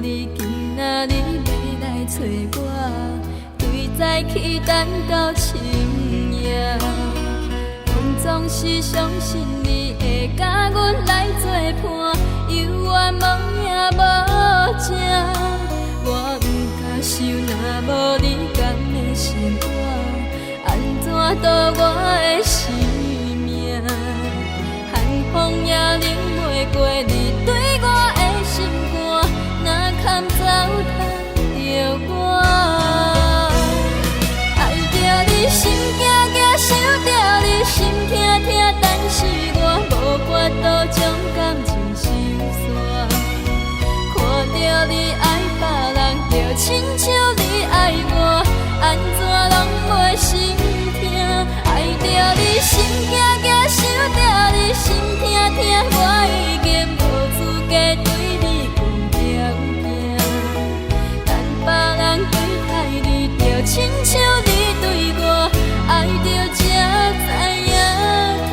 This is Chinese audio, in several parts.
你今仔日要来找我，对早起等到深夜。阮总是相信你会甲阮来作伴，有缘无影无情。我不敢想，若无你甘的生活，安怎度我的生命？寒风也冷袂过你对我的心肝，哪堪糟蹋着我？爱着你心惊惊，想着你心痛痛，但是我无法度将感情收煞。看着你爱别人，就亲像你爱我，安怎拢袂心痛？爱着你心惊惊，想着你心痛痛，我已经无资格对你讲条件。等别人对待你，就亲像你对我，爱着才知影痛。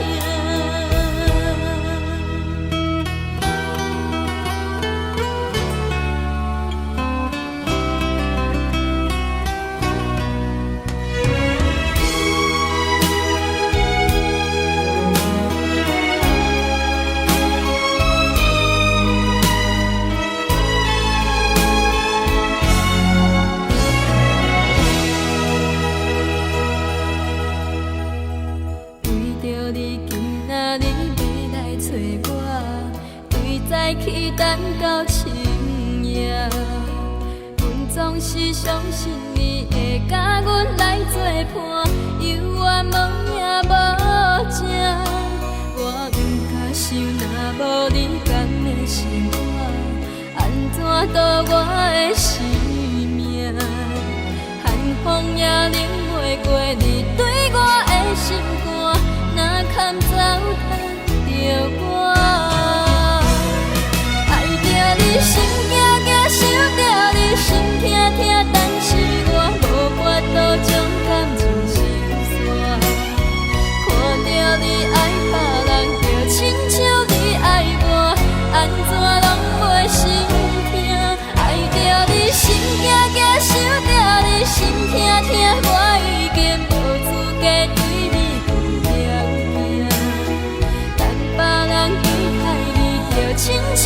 去等到深夜，阮总是相信你会甲阮来作伴，有缘无影无情。我不敢想，若无你甘的生活，安怎度我的生命？寒风也冷袂过你对我的心肝，哪堪糟蹋着我？你心惊惊，想着你心痛痛，但是我无法度将感情收煞。看着你爱别人，就亲像你爱我，安怎拢袂心痛？爱着你心惊惊，想着你心痛痛，我已经无资格对你讲条件。等别人对待你，就亲像